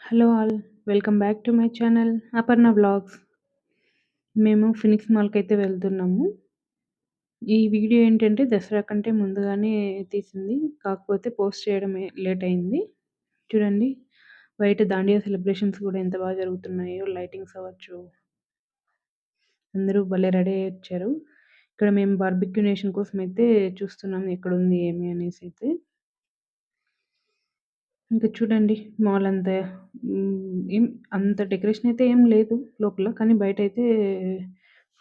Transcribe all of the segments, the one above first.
Hello all. Welcome back to my channel Aparna vlogs. మేము Phoenix మాల్‌కైతే వెళ్తున్నాము. ఈ వీడియో ఏంటంటే దసరా కంటే ముందుగానే తీసింది. కాకపోతే పోస్ట్ చేయడమే లేట్ అయింది. చూడండి, బయట దాండియా సెలబ్రేషన్స్ కూడా ఎంత బాగా జరుగుతున్నాయో. లైటింగ్స్ అవ్వచ్చు, అందరూ భలే రెడీ అయ్యి వచ్చారు. ఇక్కడ మేము బార్బిక్యూ నేషన్ కోసం అయితే చూస్తున్నాం ఎక్కడుంది ఏమి అనేసి అయితే. ఇంకా చూడండి, మాల్ అంతా ఏం అంత డెకరేషన్ అయితే ఏం లేదు లోపల. కానీ బయటైతే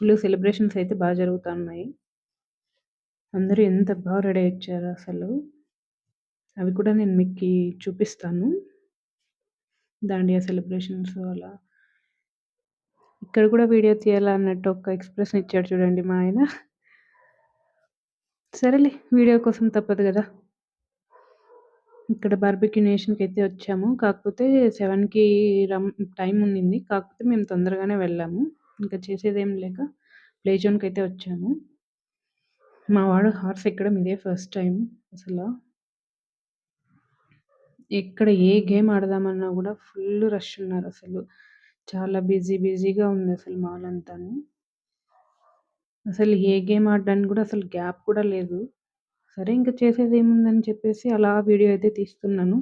ఫుల్ సెలబ్రేషన్స్ అయితే బాగా జరుగుతున్నాయి. అందరూ ఎంత బాగా రెడీ అయ్యొచ్చారో అసలు. అవి కూడా నేను మీకి చూపిస్తాను. దాండియా సెలబ్రేషన్స్ అలా. ఇక్కడ కూడా వీడియో తీయాలన్నట్టు ఒక ఎక్స్‌ప్రెషన్ ఇచ్చాడు చూడండి మా ఆయన. సరేలే, వీడియో కోసం తప్పదు గదా! ఇక్కడ బార్బిక్యూ నేషన్‌కైతే వచ్చాము. కాకపోతే 7కి టైమ్ ఉండింది. కాకపోతే మేము తొందరగానే వెళ్ళాము. ఇంకా చేసేదేం లేక ప్లే జోన్‌కైతే వచ్చాము. మా వాడు హార్స్ ఎక్కడం ఇదే ఫస్ట్ టైమ్ అసల. ఎక్కడ ఏ గేమ్ ఆడదామన్నా గూడా ఫుల్ రష్ ఉన్నారసలు. చాలా బిజీగా ఉందసలు మాల్ అంతాను. అసలు ఏ గేమ్ ఆడడానికి గూడా అసలు గ్యాప్ కూడా లేదు. సరే, ఇంక చేసేదేముందని చెప్పేసి అలా వీడియో అయితే తీస్తున్నాను.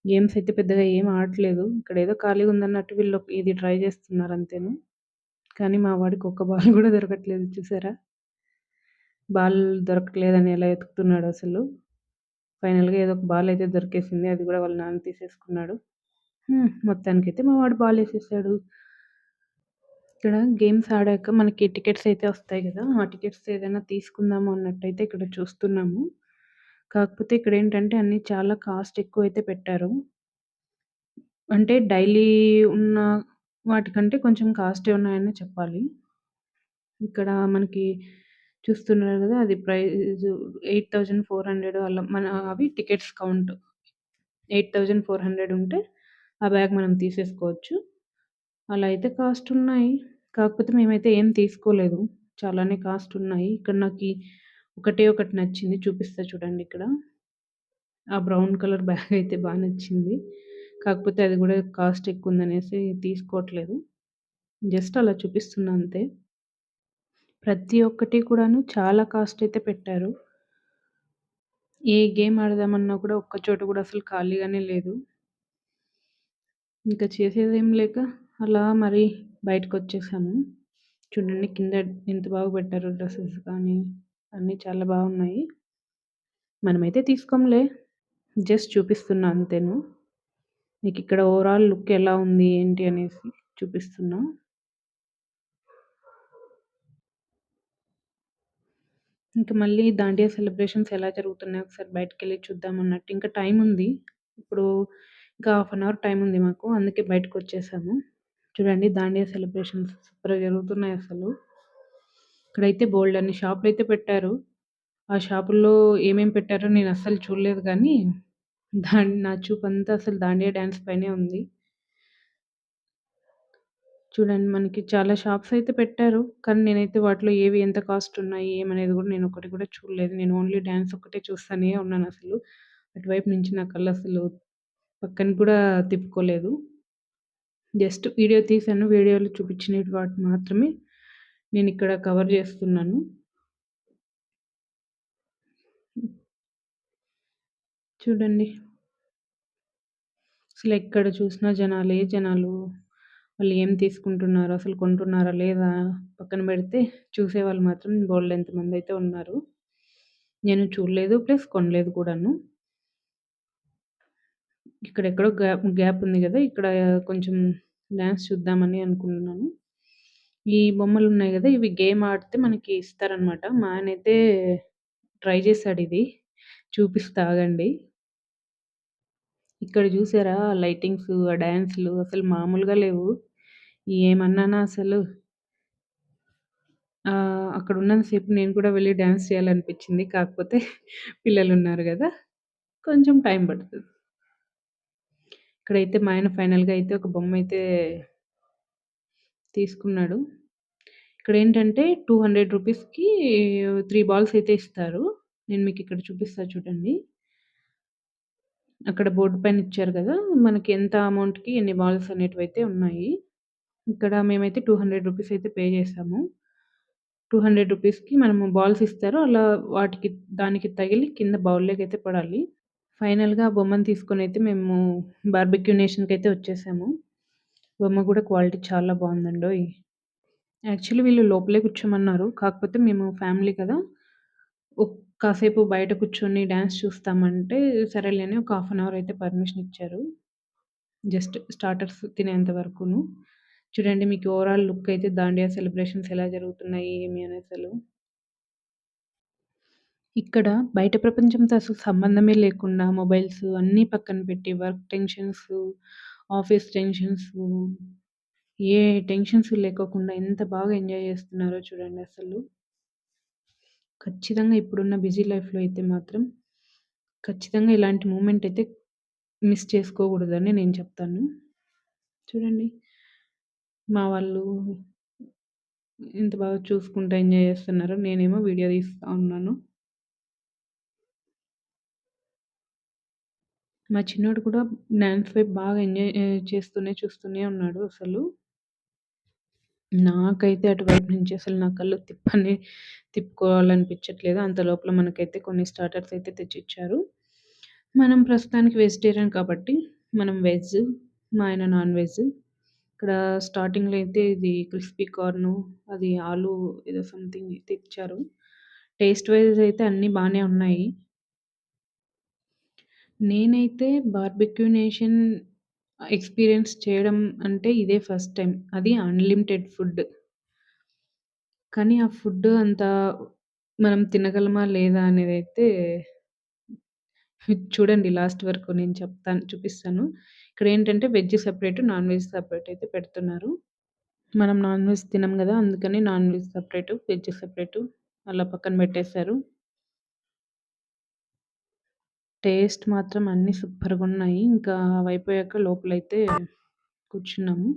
గేమ్స్ అయితే పెద్దగా ఏం ఆడట్లేదు. ఇక్కడేదో ఖాళీగా ఉందన్నట్టు వీళ్ళు ఇది ట్రై చేస్తున్నారు అంతేను. కానీ మా వాడికి ఒక్క బాల్ గూడా దొరకట్లేదు చూసారా? బాల్ దొరకట్లేదని ఎలా ఎతుకుతున్నాడసలు. ఫైనల్‌గా ఏదో ఒక బాల్ అయితే దొరికేసింది. అది గూడా వాళ్ళ నాన్న తీసేసుకున్నాడు. మొత్తానికైతే మా వాడు బాలేసేసాడు. ఇక్కడ గేమ్స్ ఆడాక మనకి టికెట్స్ అయితే వస్తాయి గదా! ఆ టికెట్స్ ఏదైనా తీసుకుందాము అన్నట్టయితే ఇక్కడ చూస్తున్నాము. కాకపోతే ఇక్కడేంటంటే అన్నీ చాలా కాస్ట్ ఎక్కువైతే పెట్టారు. అంటే డైలీ ఉన్న వాటికంటే కొంచెం కాస్టే ఉన్నాయనే చెప్పాలి. ఇక్కడ మనకి చూస్తున్నారు గదా! అది ప్రైజు 8,400 అలా. అవి టికెట్స్ కౌంట్. 8,400 ఉంటే ఆ బ్యాగ్ మనం తీసేసుకోవచ్చు. అలా అయితే కాస్ట్ ఉన్నాయి. కాకపోతే మేమైతే ఏం తీసుకోలేదు. చాలానే కాస్ట్ ఉన్నాయి. ఇక్కడ నాకి ఒకటే ఒకటి నచ్చింది. చూపిస్తా చూడండి ఇక్కడ. ఆ బ్రౌన్ కలర్ బ్యాగ్ అయితే బా నచ్చింది. కాకపోతే అది గూడా కాస్ట్ ఎక్కువుందనేసి తీసుకోవట్లేదు. జస్ట్ అలా చూపిస్తున్నా అంతే. ప్రతి ఒక్కటి కూడాను చాలా కాస్ట్ అయితే పెట్టారు. ఏ గేమ్ ఆడదామన్నా కూడా ఒక్క చోట కూడా అసలు ఖాళీగానే లేదు. ఇంకా చేసేదేం లేక అలా మరి బయటకొచ్చేసాము. చూడండి కింద ఎంత బాగా పెట్టారో డ్రెసెస్ కానీ అన్నీ చాలా బాగున్నాయి. మనమైతే తీసుకోంలే. జస్ట్ చూపిస్తున్నా అంతేను. మీకిక్కడ ఓవరాల్ లుక్ ఎలా ఉంది ఏంటి అనేసి చూపిస్తున్నా. ఇంక మళ్ళీ దాండియా సెలబ్రేషన్స్ ఎలా జరుగుతున్నాయో ఒకసారి బయటికెళ్ళి చూద్దామన్నట్టు. ఇంకా టైముంది. ఇప్పుడు ఇంకా హాఫ్ అన్ అవర్ టైముంది మాకు. అందుకే బయటకొచ్చేసాము. చూడండి, దాండియా సెలబ్రేషన్స్ సూపర్‌గా జరుగుతున్నాయసలు. ఇక్కడైతే బోలెడన్ని షాపులైతే పెట్టారు. ఆ షాపుల్లో ఏమేం పెట్టారో నేనస్సలు చూడలేదు గానీ, నా చూపంతా అసలు దాండియా డాన్స్ పైనే ఉంది. చూడండి, మనకి చాలా షాప్స్ అయితే పెట్టారు. కానీ నేనైతే వాటిలో ఏవి ఎంత కాస్ట్ ఉన్నాయి, ఏమనేది గూడా నేనొకటి కూడా చూడలేదు. నేను ఓన్లీ డాన్స్ ఒక్కటే చూస్తానే ఉన్నానసలు. అటువైపు నుంచి నా కళ్ళసలు పక్కన కూడా తిప్పుకోలేదు. జస్ట్ వీడియో తీశాను. వీడియోలో చూపించిన వాటిని మాత్రమే నేనిక్కడ కవర్ జేస్తున్నాను. చూడండి, అసలెక్కడ చూసినా జనాలే జనాలు. వాళ్ళు ఏం తీసుకుంటున్నారు, అసలు కొంటున్నారా లేదా పక్కన బెడితే, చూసేవాళ్ళు మాత్రం బోలెడంత మందైతే ఉన్నారు. నేను చూడలేదు, ప్లస్ కొనలేదు కూడాను. ఇక్కడెక్కడో గ్యాప్ గ్యాప్ ఉంది గదా! ఇక్కడ కొంచెం డాన్స్ చూద్దామని అనుకుంటున్నాను. ఈ బొమ్మలున్నాయి గదా! ఇవి గేమ్ ఆడితే మనకి ఇస్తారనమాట. మా ఆయనైతే ట్రై చేసాడిది. చూపిస్తా ఆగండి. ఇక్కడ చూసారా లైటింగ్స్, ఆ డాన్స్‌లు అసలు మామూలుగా లేవు. ఏమన్నానా అసలు. అక్కడున్నంత సేపు నేను కూడా వెళ్లి డాన్స్ చేయాలనిపించింది. కాకపోతే పిల్లలున్నారు గదా! కొంచెం టైం పడతది. ఇక్కడైతే మా ఆయన ఫైనల్‌గా అయితే ఒక బొమ్మయితే తీసుకున్నాడు. ఇక్కడేంటంటే రూ. 200కి 3 బాల్స్ అయితే ఇస్తారు. నేను మీకిక్కడ చూపిస్తా చూడండి. అక్కడ బోర్డ్ పైన ఇచ్చారు గదా! మనకి ఎంత అమౌంట్‌కి ఎన్ని బాల్స్ అనేటివైతే ఉన్నాయి. ఇక్కడ మేమైతే రూ. 200 అయితే పే చేసాము. రూ. 200కి మనము బాల్స్ ఇస్తారు. అలా వాటికి దానికి తగిలి కింద బౌల్‌లోకైతే పడాలి. ఫైనల్‌గా ఆ బొమ్మను తీసుకొనైతే మేము బార్బిక్యూ నేషన్‌కైతే వచ్చేసాము. బొమ్మ గూడా క్వాలిటీ చాలా బావుందండోయ్! యాక్చువల్లీ వీళ్ళు లోపలే కూర్చోమన్నారు. కాకపోతే మేము ఫ్యామిలీ కదా! కాసేపు బయట కూర్చొని డాన్స్ చూస్తామంటే, సరేలే అని ఒక హాఫ్ అన్ అవర్ అయితే పర్మిషన్ ఇచ్చారు. జస్ట్ స్టార్టర్స్ తినేంత వరకును. చూడండి మీకు ఓవరాల్ లుక్ అయితే దాండియా సెలబ్రేషన్స్ ఎలా జరుగుతున్నాయి, ఏమి అనసలు. ఇక్కడ బయట ప్రపంచంతో అసలు సంబంధమే లేకుండా మొబైల్స్ అన్నీ పక్కన పెట్టి వర్క్ టెన్షన్స్, ఆఫీస్ టెన్షన్స్, ఏ టెన్షన్స్ లేకోకుండా ఎంత బాగా ఎంజాయ్ చేస్తున్నారో చూడండి అసలు. ఖచ్చితంగా ఇప్పుడున్న బిజీ లైఫ్‌లో అయితే మాత్రం ఖచ్చితంగా ఇలాంటి మూమెంట్ అయితే మిస్ చేసుకోకూడదని నేను చెప్తాను. చూడండి మా వాళ్ళు ఎంత బాగా చూసుకుంటూ ఎంజాయ్ చేస్తున్నారో, నేనేమో వీడియో తీస్తా ఉన్నాను. మా చిన్నోడు కూడా డాన్స్ వైపు బాగా ఎంజాయ్ చూస్తూనే ఉన్నాడు అసలు. నాకైతే అటువైపు నుంచి అసలు నా కళ్ళు తిప్పుకోవాలనిపించట్లేదు. అంత లోపల మనకైతే కొన్ని స్టార్టర్స్ అయితే తెచ్చిచ్చారు. మనం ప్రస్తుతానికి వెజిటేరియన్ కాబట్టి మనం వెజ్, మా ఆయన నాన్ వెజ్. ఇక్కడ స్టార్టింగ్‌లో అయితే ఇది క్రిస్పీ కార్ను, అది ఆలు ఏదో సంథింగ్ అయితే ఇచ్చారు. టేస్ట్ వైస్ అయితే అన్నీ బానే ఉన్నాయి. నేనైతే బార్బిక్యూ నేషన్ ఎక్స్‌పీరియన్స్ చేయడం అంటే ఇదే ఫస్ట్ టైమ్. అది అన్‌లిమిటెడ్ ఫుడ్. కానీ ఆ ఫుడ్ అంత మనం తినగలమా లేదా అనేదైతే చూడండి లాస్ట్ వరకు నేను చూపిస్తాను. ఇక్కడేంటంటే veg separate, non veg separate అయితే పెడుతున్నారు. మనం నాన్ వెజ్ తినం గదా! అందుకని non veg separate, veg separate అలా పక్కన పెట్టేశారు. టేస్ట్ మాత్రం అన్నీ సూపర్‌గున్నాయి. ఇంకా అవయిపోయాక లోపలైతే కూర్చున్నాము.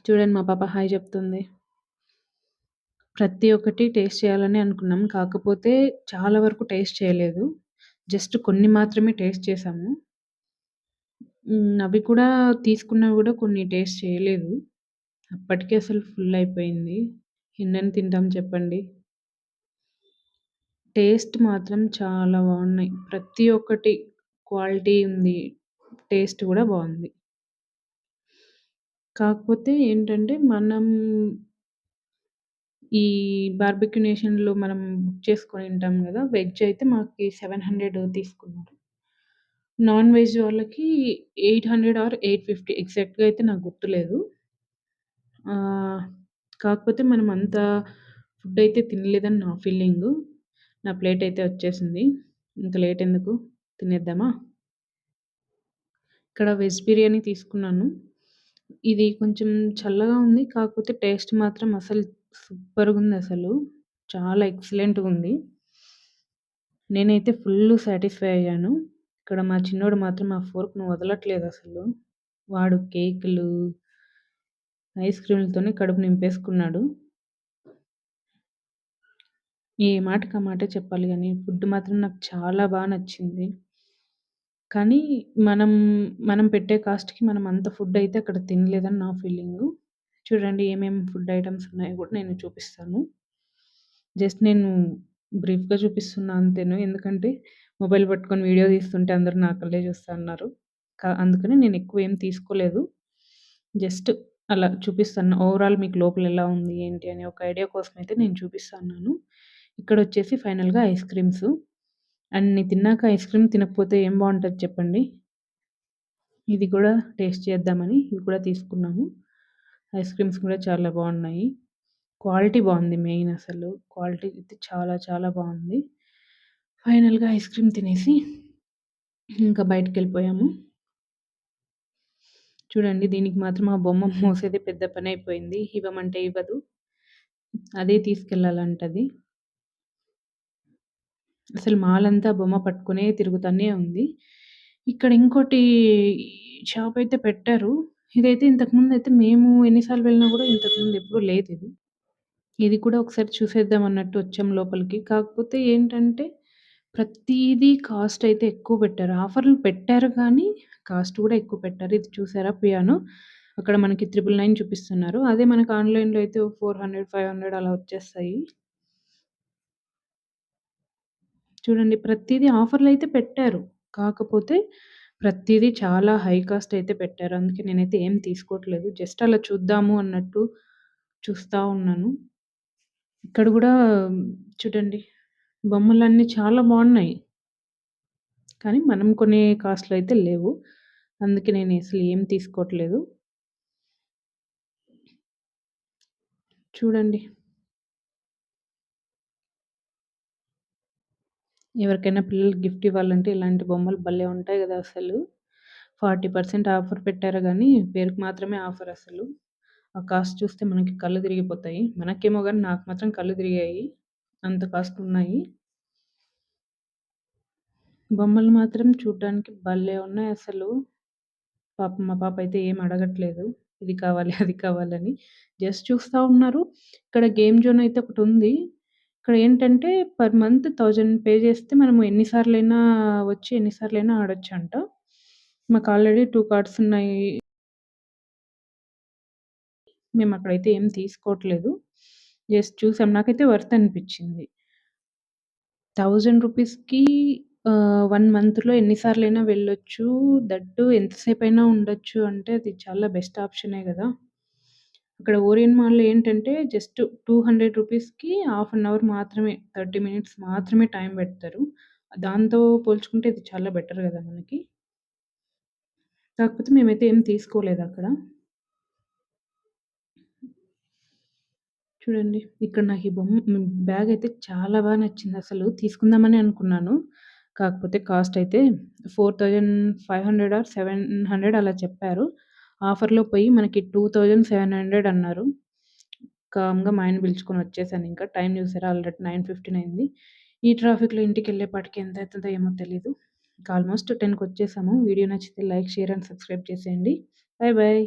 చూడండి మా పాప హాయ్ చెప్తుంది. ప్రతి ఒక్కటి టేస్ట్ చేయాలనే అనుకున్నాం. కాకపోతే చాలా వరకు టేస్ట్ చేయలేదు. జస్ట్ కొన్ని మాత్రమే టేస్ట్ చేశాము. అవి కూడా తీసుకున్నవి గూడా కొన్ని టేస్ట్ చేయలేదు. అప్పటికే అసలు ఫుల్ అయిపోయింది. ఎన్నని తింటాం చెప్పండి. టేస్ట్ మాత్రం చాలా బావున్నాయి. ప్రతి ఒక్కటి క్వాలిటీ ఉంది. టేస్ట్ గూడా బావుంది. కాకపోతే ఏంటంటే మనం ఈ బార్బిక్యూ నేషన్‌లో మనం బుక్ చేసుకొని తింటాం గదా! వెజ్ అయితే మాకి 700 తీసుకున్నారు. నాన్ వెజ్ వాళ్ళకి 800 ఆర్ 850 ఎగ్జాక్ట్‌గా అయితే నాకు గుర్తులేదు. ఆహ్, కాకపోతే మనం అంత ఫుడ్ అయితే తినలేదని నా ఫీలింగు. నా ప్లేట్ అయితే వచ్చేసింది. ఇంక లేట్ ఎందుకు తినేద్దామా? ఇక్కడ వెజ్ బిర్యానీ తీసుకున్నాను. ఇది కొంచెం చల్లగా ఉంది. కాకపోతే టేస్ట్ మాత్రం అసలు సూపర్‌గుందసలు. చాలా ఎక్సలెంట్‌గుంది. నేనైతే ఫుల్లు సాటిస్ఫై అయ్యాను. ఇక్కడ మా చిన్నోడు మాత్రం ఆ ఫోర్క్‌ని వదలట్లేదసలు. వాడు కేకులు, ఐస్ క్రీమ్‌లతోనే కడుపు నింపేసుకున్నాడు. ఏ మాటకి ఆ మాటే చెప్పాలి గానీ, ఫుడ్ మాత్రం నాకు చాలా నచ్చింది. కానీ మనం, మనం పెట్టే కాస్ట్‌కి మనం అంత ఫుడ్ అయితే అక్కడ తినలేదని నా ఫీలింగు. చూడండి ఏమేమి ఫుడ్ ఐటెమ్స్ ఉన్నాయో గూడా నేను చూపిస్తాను. జస్ట్ నేను బ్రీఫ్‌గా చూపిస్తున్నా అంతేను. ఎందుకంటే మొబైల్ పట్టుకొని వీడియో తీస్తుంటే అందరూ నా కళ్ళే చూస్తా ఉన్నారు. అందుకని నేను ఎక్కువ ఏం తీసుకోలేదు. జస్ట్ అలా చూపిస్తాను. ఓవరాల్ మీకు లోపల ఎలా ఉంది, ఏంటి అని ఒక ఐడియా కోసమయితే నేను చూపిస్తా ఉన్నాను. ఇక్కడొచ్చేసి ఫైనల్‌గా ఐస్ క్రీమ్స్. అన్ని తిన్నాక ఐస్ క్రీమ్ తినకపోతే ఏం బావుంటది చెప్పండి? ఇది కూడా టేస్ట్ చేద్దామని ఇవి కూడా తీసుకున్నాము. ఐస్ క్రీమ్స్ కూడా చాలా బావున్నాయి. క్వాలిటీ బావుంది మెయిన్ అసలు. క్వాలిటీ అయితే చాలా బావుంది. ఫైనల్‌గా ఐస్ క్రీమ్ తినేసి ఇంకా బయటికెళ్ళిపోయాము. చూడండి దీనికి మాత్రం ఆ బొమ్మ మోసేదే పెద్ద పనయిపోయింది. ఇవ్వమంటే ఇవ్వదు. అదే తీసుకెళ్ళాలంటది. అసలు మాలంతా బొమ్మ పట్టుకునే తిరుగుతానే ఉంది. ఇక్కడ ఇంకోటి షాపయితే పెట్టారు. ఇదైతే ఇంతకుముందయితే మేము ఎన్ని సార్లు వెళ్ళినా గూడా ఇంతకుముందు ఎప్పుడు లేదిది. ఇది కూడా ఒకసారి చూసేద్దాం అన్నట్టు వచ్చాం లోపలికి. కాకపోతే ఏంటంటే ప్రతీదీ కాస్ట్ అయితే ఎక్కువ పెట్టారు. ఆఫర్‌లు పెట్టారు కానీ, కాస్ట్ కూడా ఎక్కువ పెట్టారు. ఇది చూసారా పియానో? అక్కడ మనకి 999 చూపిస్తున్నారు. అదే మనకు ఆన్‌లైన్‌లో అయితే 400, 500 అలా వచ్చేస్తాయి. చూడండి ప్రతీదీ ఆఫర్‌లయితే పెట్టారు. కాకపోతే ప్రతీదీ చాలా హై కాస్ట్ అయితే పెట్టారు. అందుకే నేనైతే ఏం తీసుకోవట్లేదు. జస్ట్ అలా చూద్దాము అన్నట్టు చూస్తా ఉన్నాను. ఇక్కడ గూడా చూడండి బొమ్మలన్నీ చాలా బావున్నాయి. కానీ మనం కొనే కాస్ట్‌లో అయితే లేవు. అందుకే నేను అసలు ఏం తీసుకోవట్లేదు. చూడండి. ఎవరికైనా పిల్లలకి గిఫ్ట్ ఇవ్వాలంటే ఇలాంటి బొమ్మలు భలే ఉంటాయి గదా! అసలు. 40% ఆఫర్ పెట్టారు గానీ, పేరుకి మాత్రమే ఆఫర్ అసలు. ఆ కాస్ట్ చూస్తే మనకి కళ్ళు తిరిగిపోతాయి. మనకేమో గానీ నాకు మాత్రం కళ్ళు తిరిగాయి. అంత కాస్ట్ ఉన్నాయి. బొమ్మలు మాత్రం చూడ్డానికి భలే ఉన్నాయసలు. పాపం మా పాప అయితే ఏమి అడగట్లేదు. ఇది కావాలి, అది కావాలని. జస్ట్ చూస్తా ఉన్నారు. ఇక్కడ గేమ్ జోన్ అయితే ఒకటుంది. ఇక్కడ ఏంటంటే పర్ మంత్ 1000 పే చేస్తే మనము ఎన్ని సార్లైనా వచ్చి ఎన్ని సార్లైనా ఆడొచ్చంట. మాకు ఆల్రెడీ 2 కార్డ్స్ ఉన్నాయి. మేమక్కడైతే ఏం తీసుకోవట్లేదు. జస్ట్ చూసాం. నాకైతే వర్త్ అనిపిచ్చింది. 1000 రూపీస్‌కి 1 మంత్‌లో ఎన్ని సార్లైనా వెళ్ళొచ్చు. దట్ టూ ఎంతసేపైనా ఉండొచ్చు అంటే అది చాలా బెస్ట్ ఆప్షనే గదా! అక్కడ ఓరియన్ మాల్‌లో ఏంటంటే జస్ట్ 200 రూపీస్‌కి హాఫ్ అన్ అవర్ మాత్రమే 30 మినిట్స్ మాత్రమే టైం పెడతారు. దాంతో పోల్చుకుంటే ఇది చాలా బెటర్ గదా మనకి. కాకపోతే మేమైతే ఏం తీసుకోలేదక్కడ. చూడండి. ఇక్కడ నాకు ఈ బ్యాగయితే చాలా నచ్చిందసలు. తీసుకుందామనే అనుకున్నాను. కాకపోతే కాస్ట్ అయితే 4500 ఆర్ 700 అలా చెప్పారు. ఆఫర్‌లో పోయి మనకి 2700 అన్నారు. కామ్‌గా మా ఆయన్ని పిలుచుకొని వచ్చేసానింకా. టైం చూసారా ఆల్రెడీ 9:15 అయింది. ఈ ట్రాఫిక్‌లో ఇంటికెళ్ళేపాటికి ఎంతయితదో ఏమో తెలీదు. ఇంకా ఆల్మోస్ట్ 10:00కొచ్చేసాము. వీడియో నచ్చితే లైక్, షేర్ అండ్ సబ్స్క్రైబ్ చేసేయండి. Bye bye.